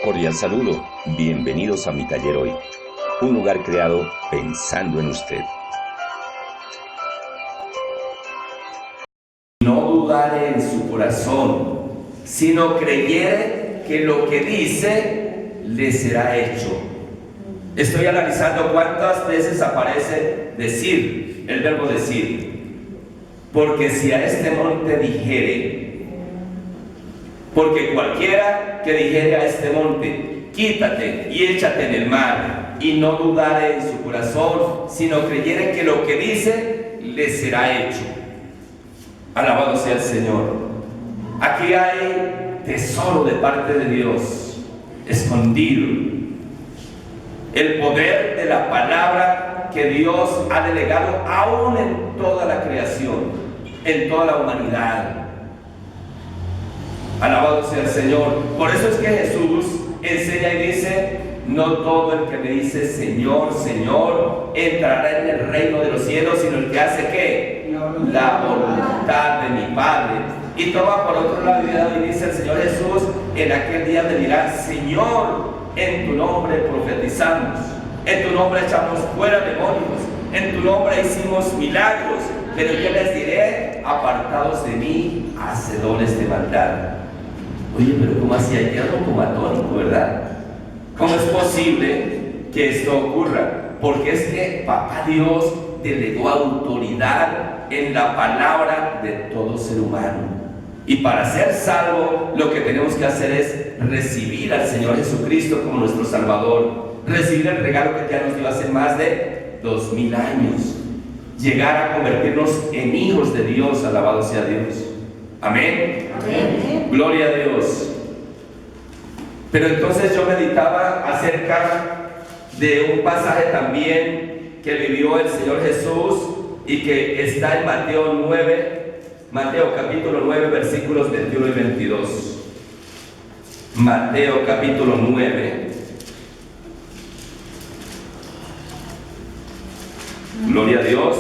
Cordial saludo, bienvenidos a mi taller hoy, un lugar creado pensando en usted. No dudare en su corazón, sino creyere que lo que dice le será hecho. Estoy analizando cuántas veces aparece decir, el verbo decir. Porque si a este monte dijere, porque cualquiera que dijere a este monte, quítate y échate en el mar, y no dudare en su corazón, sino creyere que lo que dice le será hecho. Alabado sea el Señor. Aquí hay tesoro de parte de Dios, escondido. El poder de la palabra que Dios ha delegado aún en toda la creación, en toda la humanidad. Alabado sea el Señor. Por eso es que Jesús enseña y dice: no todo el que me dice Señor, Señor, entrará en el reino de los cielos, sino el que hace ¿qué? La voluntad de mi Padre. Y toma por otro lado y dice el Señor Jesús: en aquel día me dirán, Señor, en tu nombre profetizamos, en tu nombre echamos fuera demonios, en tu nombre hicimos milagros, pero yo les diré: apartados de mí, hacedores de maldad. Oye, pero ¿cómo así? Hay algo como atónico, ¿verdad? ¿Cómo es posible que esto ocurra? Porque es que Papá Dios delegó autoridad en la palabra de todo ser humano. Y para ser salvo, lo que tenemos que hacer es recibir al Señor Jesucristo como nuestro Salvador, recibir el regalo que ya nos dio hace más de 2000 años, llegar a convertirnos en hijos de Dios. Alabado sea Dios. Amén. Amén. Gloria a Dios. Pero entonces yo meditaba acerca de un pasaje también que vivió el Señor Jesús y que está en Mateo capítulo 9, versículos 21 y 22. Mateo capítulo 9. Gloria a Dios.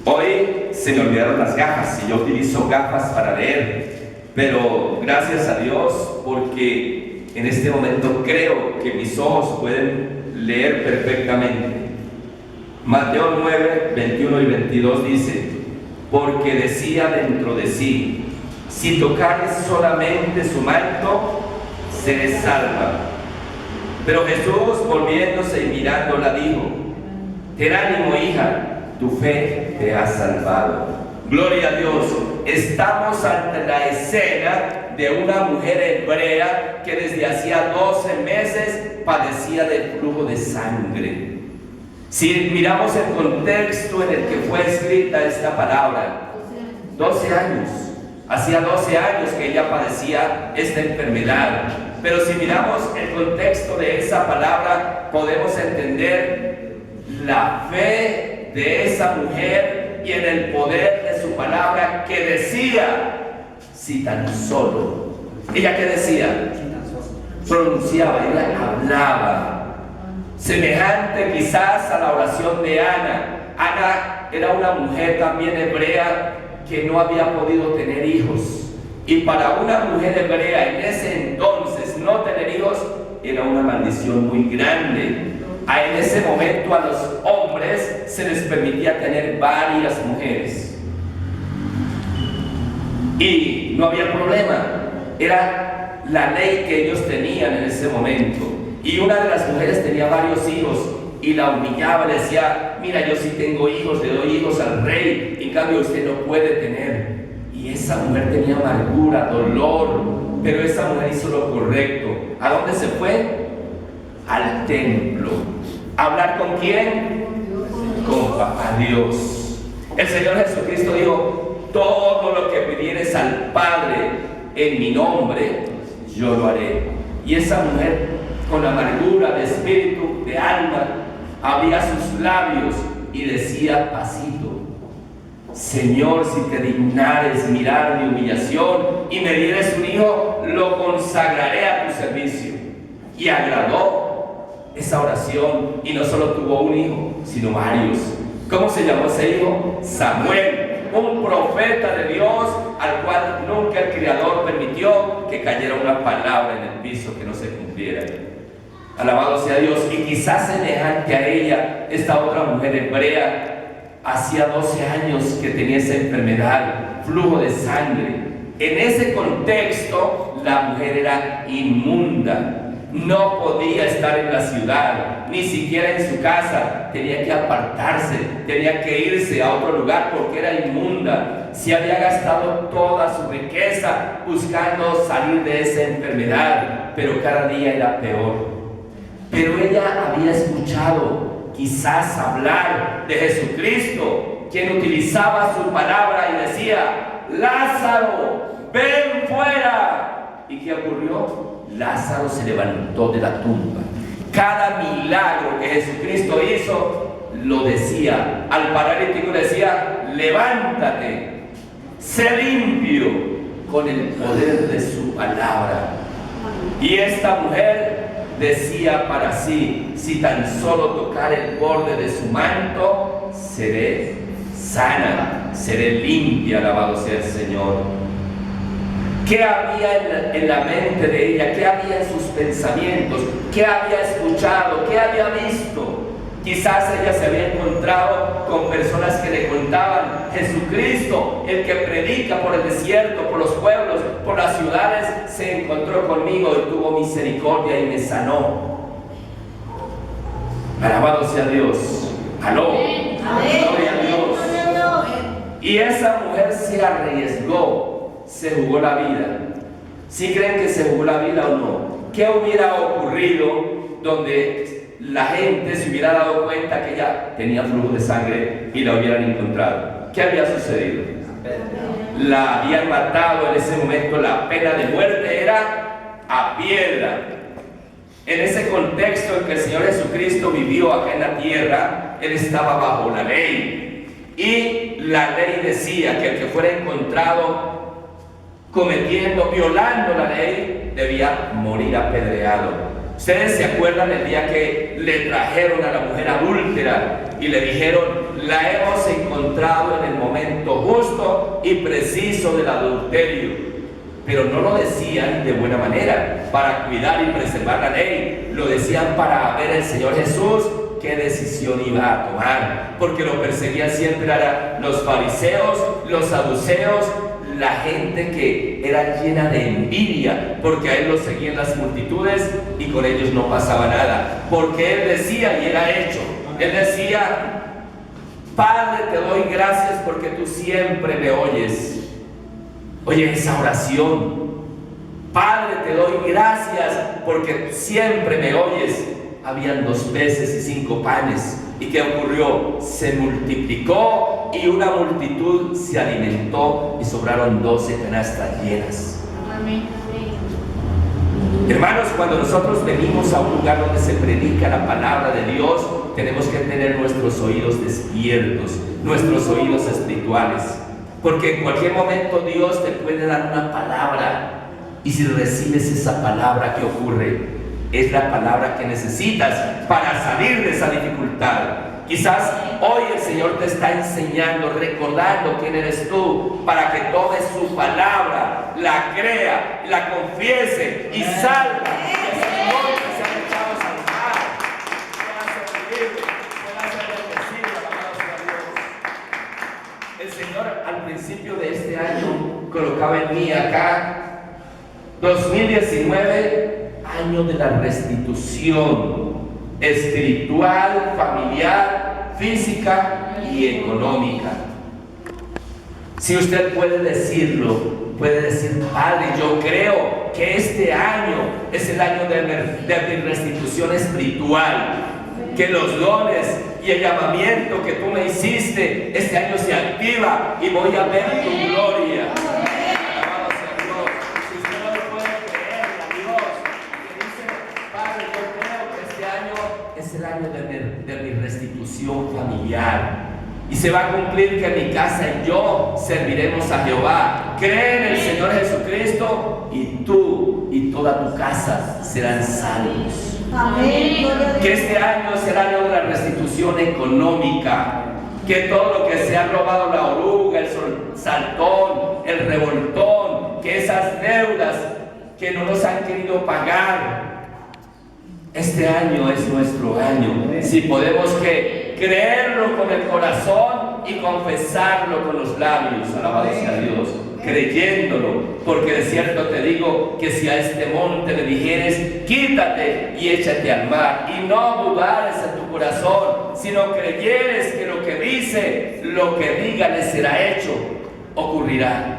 Hoy se me olvidaron las gafas y yo utilizo gafas para leer, pero gracias a Dios porque en este momento creo que mis ojos pueden leer perfectamente. Mateo 9, 21 y 22 dice: porque decía dentro de sí, si tocares solamente su manto, seré salva. Pero Jesús, volviéndose y mirándola, dijo: ten ánimo, hija, tu fe te ha salvado. Gloria a Dios. Estamos ante la escena de una mujer hebrea que desde hacía 12 meses padecía del flujo de sangre. Si miramos el contexto en el que fue escrita esta palabra, 12 años, hacía 12 años que ella padecía esta enfermedad. Pero si miramos el contexto de esa palabra, podemos entender la fe de esa mujer y en el poder de su palabra, que decía: si tan solo. ¿Ella qué decía? Pronunciaba, ella hablaba. Semejante quizás a la oración de Ana. Ana era una mujer también hebrea que no había podido tener hijos. Y para una mujer hebrea en ese entonces no tener hijos era una maldición muy grande. En ese momento a los hombres se les permitía tener varias mujeres. Y no había problema. Era la ley que ellos tenían en ese momento. Y una de las mujeres tenía varios hijos y la humillaba, le decía: mira, yo sí tengo hijos, le doy hijos al rey, en cambio usted no puede tener. Y esa mujer tenía amargura, dolor, pero esa mujer hizo lo correcto. ¿A dónde se fue? Al templo. ¿A hablar con quién? Con Papá Dios. El Señor Jesucristo dijo: todo lo que pidieres al Padre en mi nombre, yo lo haré. Y esa mujer, con amargura de espíritu, de alma, abría sus labios y decía pasito: Señor, si te dignares mirar mi humillación y me dieres un hijo, lo consagraré a tu servicio. Y agradó esa oración, y no solo tuvo un hijo, sino varios. ¿Cómo se llamó ese hijo? Samuel. un profeta de Dios al cual nunca el Creador permitió que cayera una palabra en el piso que no se cumpliera. Alabado sea Dios. Y quizás semejante a ella, esta otra mujer hebrea, hacía 12 años que tenía esa enfermedad, flujo de sangre. En ese contexto, la mujer era inmunda. No podía estar en la ciudad, ni siquiera en su casa. Tenía que apartarse, tenía que irse a otro lugar porque era inmunda. Se había gastado toda su riqueza buscando salir de esa enfermedad, pero cada día era peor. Pero ella había escuchado quizás hablar de Jesucristo, quien utilizaba su palabra y decía: Lázaro, ven fuera. ¿Y qué ocurrió? Lázaro se levantó de la tumba. Cada milagro que Jesucristo hizo lo decía. Al paralítico decía: levántate, sé limpio, con el poder de su palabra. Y esta mujer decía para sí: si tan solo tocar el borde de su manto, seré sana, seré limpia. Alabado sea el Señor. ¿Qué había en la mente de ella? ¿Qué había en sus pensamientos? ¿Qué había escuchado? ¿Qué había visto? Quizás ella se había encontrado con personas que le contaban: Jesucristo, el que predica por el desierto, por los pueblos, por las ciudades, se encontró conmigo y tuvo misericordia y me sanó. Alabado sea Dios. Aló. Gloria a Dios. Y esa mujer se arriesgó. Se jugó la vida. ¿Sí creen que se jugó la vida o no? ¿Qué hubiera ocurrido donde la gente se hubiera dado cuenta que ella tenía flujo de sangre y la hubieran encontrado? ¿Qué había sucedido? La habían matado en ese momento. La pena de muerte era a piedra. En ese contexto en que el Señor Jesucristo vivió acá en la tierra, Él estaba bajo la ley. Y la ley decía que el que fuera encontrado violando la ley, debía morir apedreado. Ustedes se acuerdan el día que le trajeron a la mujer adúltera y le dijeron: la hemos encontrado en el momento justo y preciso del adulterio. Pero no lo decían de buena manera para cuidar y preservar la ley, lo decían para ver el Señor Jesús qué decisión iba a tomar, porque lo perseguían siempre eran los fariseos, los saduceos, la gente que era llena de envidia, porque a él lo seguían las multitudes y con ellos no pasaba nada, porque él decía y era hecho. Él decía: Padre, te doy gracias porque tú siempre me oyes. Oye esa oración: Padre, te doy gracias porque siempre me oyes. Habían 2 peces y 5 panes. ¿Y qué ocurrió? Se multiplicó y una multitud se alimentó y sobraron 12 canastas llenas. Amén. Hermanos, cuando nosotros venimos a un lugar donde se predica la palabra de Dios, tenemos que tener nuestros oídos despiertos, nuestros oídos espirituales, porque en cualquier momento Dios te puede dar una palabra, y si recibes esa palabra, ¿qué ocurre? Es la palabra que necesitas para salir de esa dificultad. Quizás hoy el Señor te está enseñando, recordando quién eres tú, para que tomes su palabra, la crea, la confiese y salga. Y el Señor te sea echado a salvar, pueda ser libre, pueda ser bendecido. Alabado sea Dios. El Señor al principio de este año colocaba en mí acá 2019, año de la restitución espiritual, familiar, física y económica. Si usted puede decirlo, puede decir: Padre, yo creo que este año es el año de mi restitución espiritual, que los dones y el llamamiento que tú me hiciste este año se activa y voy a ver tu gloria. Es el año de mi restitución familiar, y se va a cumplir que mi casa y yo serviremos a Jehová. Cree en el Señor Jesucristo y tú y toda tu casa serán salvos. Amén. Que este año es el año de la restitución económica. Que todo lo que se ha robado la oruga, el saltón, el revoltón, que esas deudas que no nos han querido pagar, este año es nuestro año. Si podemos creerlo con el corazón y confesarlo con los labios, alabado sea Dios, creyéndolo, porque de cierto te digo que si a este monte le dijeres, quítate y échate al mar, y no dudares en tu corazón, sino creyeres que lo que dice, lo que diga le será hecho, ocurrirá.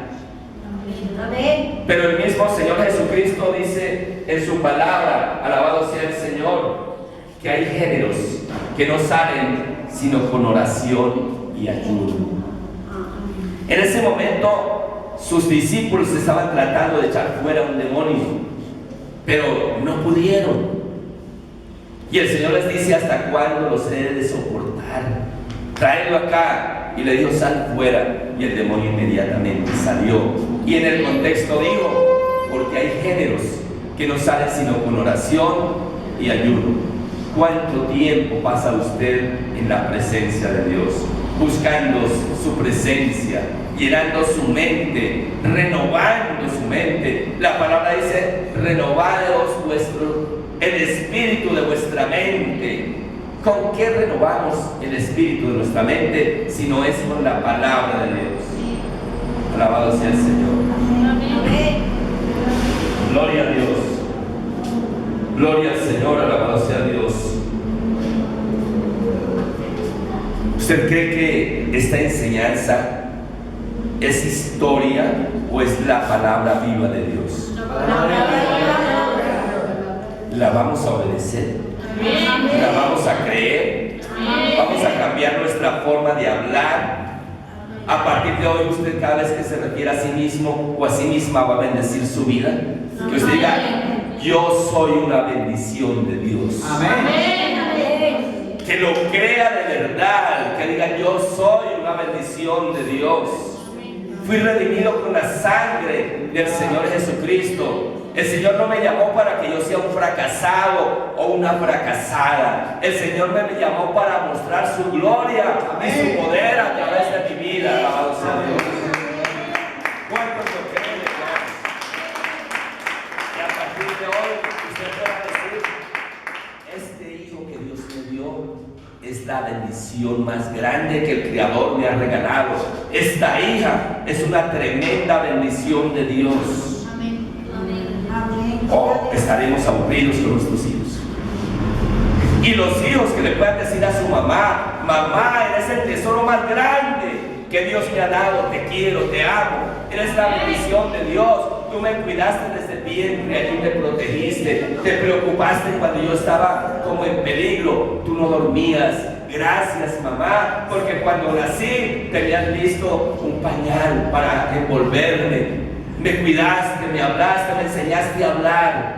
Amén. Pero el mismo Señor Jesucristo dice en su palabra, alabado sea el Señor, que hay géneros que no salen sino con oración y ayuno. En ese momento sus discípulos estaban tratando de echar fuera un demonio, pero no pudieron. Y el Señor les dice, ¿hasta cuándo los he de soportar? Tráelo acá. Y le dijo, sal fuera. Y el demonio inmediatamente salió. Y en el contexto digo, porque hay géneros que no salen sino con oración y ayuno. ¿Cuánto tiempo pasa usted en la presencia de Dios? Buscando su presencia, llenando su mente, renovando su mente. La palabra dice, renovaos el espíritu de vuestra mente. ¿Con qué renovamos el espíritu de nuestra mente? Si no es con la palabra de Dios. Alabado sea el Señor. Gloria a Dios. Gloria al Señor, alabado sea Dios. ¿Usted cree que esta enseñanza es historia o es la palabra viva de Dios? ¿La vamos a obedecer? ¿La vamos a creer? ¿Vamos a cambiar nuestra forma de hablar? A partir de hoy, usted cada vez que se refiere a sí mismo o a sí misma va a bendecir su vida. Que usted diga, yo soy una bendición de Dios. Amén. Que lo crea de verdad, que diga, yo soy una bendición de Dios. Fui redimido con la sangre del Señor Jesucristo. El Señor no me llamó para que yo sea un fracasado o una fracasada. El Señor me llamó para mostrar su gloria y su poder a través de mi vida. Alabado sea Dios. ¿Cuántos lo creen, hermanos? Y a partir de hoy usted puede decir, este hijo que Dios me dio es la bendición más grande que el Creador me ha regalado. Esta hija es una tremenda bendición de Dios. O estaremos aburridos con nuestros hijos. Y los hijos que le puedan decir a su mamá, mamá, eres el tesoro más grande que Dios me ha dado, te quiero, te amo, eres la bendición de Dios, tú me cuidaste desde el vientre, allí me protegiste, te preocupaste cuando yo estaba como en peligro, tú no dormías. Gracias, mamá, porque cuando nací tenías listo un pañal para envolverme. Me cuidaste, me hablaste, me enseñaste a hablar.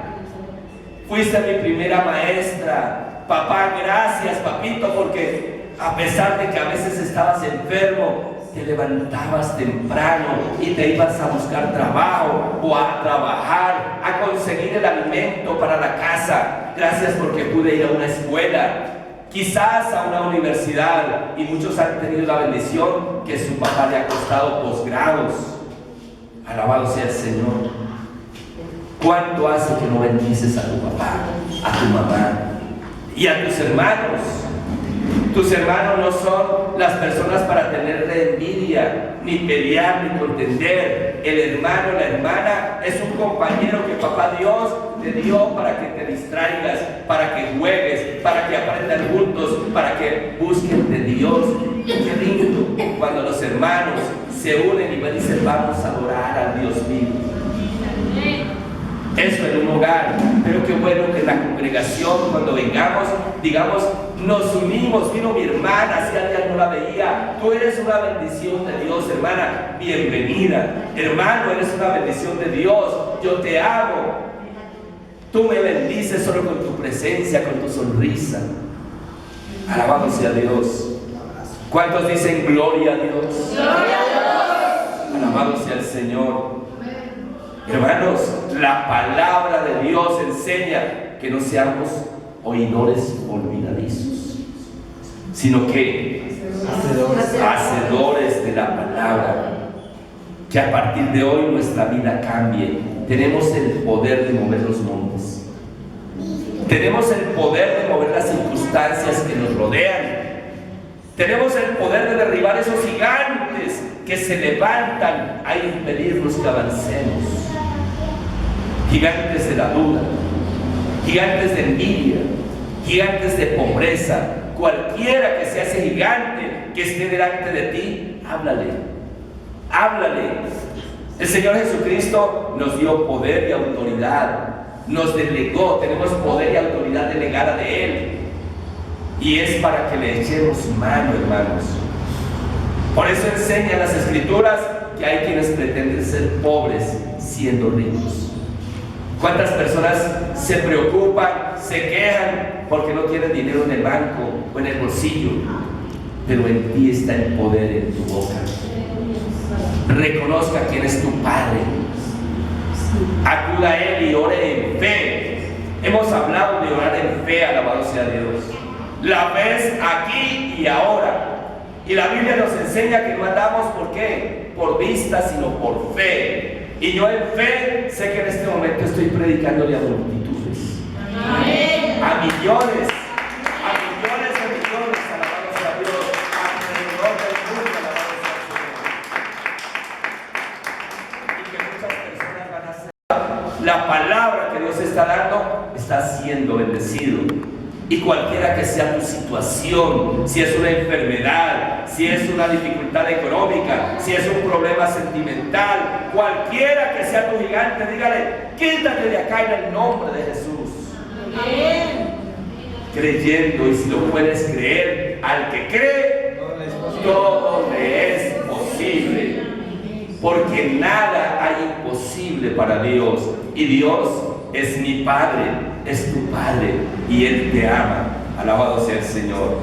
Fuiste mi primera maestra. Papá, gracias, papito, porque a pesar de que a veces estabas enfermo, te levantabas temprano y te ibas a buscar trabajo o a trabajar, a conseguir el alimento para la casa. Gracias porque pude ir a una escuela, quizás a una universidad, y muchos han tenido la bendición que su papá le ha costado posgrados. Alabado sea el Señor. ¿Cuánto hace que no bendices a tu papá, a tu mamá y a tus hermanos? Tus hermanos no son las personas para tenerle envidia, ni pelear, ni contender. El hermano, la hermana es un compañero que papá Dios te dio para que te distraigas, para que juegues, para que aprendan juntos, para que busquen de Dios. Qué lindo cuando los hermanos se unen y me dicen, vamos a adorar a Dios vivo. Eso en un hogar, pero qué bueno que en la congregación, cuando vengamos, digamos, nos unimos. Vino mi hermana, hacía días no la veía. Tú eres una bendición de Dios, hermana, bienvenida. Hermano, eres una bendición de Dios, yo te amo. Tú me bendices solo con tu presencia, con tu sonrisa. Alabado sea Dios. ¿Cuántos dicen gloria a Dios? ¡Gloria a Dios! Alabado sea el Señor. Hermanos, la palabra de Dios enseña que no seamos oidores olvidadizos. sino que hacedores de la palabra. Que a partir de hoy nuestra vida cambie. Tenemos el poder de mover los montes. Tenemos el poder de mover las circunstancias que nos rodean. Tenemos el poder de derribar esos gigantes que se levantan a impedirnos que avancemos. Gigantes de la duda, gigantes de envidia, gigantes de pobreza. Cualquiera que sea ese gigante que esté delante de ti, háblale, háblale. El Señor Jesucristo nos dio poder y autoridad, nos delegó, tenemos poder y autoridad delegada de Él, y es para que le echemos mano, hermanos. Por eso enseñan las Escrituras que hay quienes pretenden ser pobres siendo ricos. ¿Cuántas personas se preocupan, se quejan porque no tienen dinero en el banco o en el bolsillo? Pero en ti está el poder en tu boca. Reconozca quién es tu Padre. Acuda a Él y ore en fe. Hemos hablado de orar en fe, alabado sea Dios. La fe es aquí y ahora. Y la Biblia nos enseña que no andamos ¿por qué? Por vista, sino por fe. Y yo en fe sé que en este momento estoy predicándole a multitudes. Amén. A millones, alabado sea Dios, alrededor del mundo, alabado sea el Señor. Y que muchas personas van a ser. La palabra que Dios está dando está siendo bendecido. Y cualquiera que sea tu situación, si es una enfermedad, si es una dificultad económica, si es un problema sentimental, cualquiera que sea tu gigante, dígale, quítate de acá en el nombre de Jesús. Amén. Creyendo, y si lo puedes creer, al que cree, todo le es posible. Porque nada hay imposible para Dios. Y Dios es mi Padre, es tu Padre, y Él te ama. Alabado sea el Señor.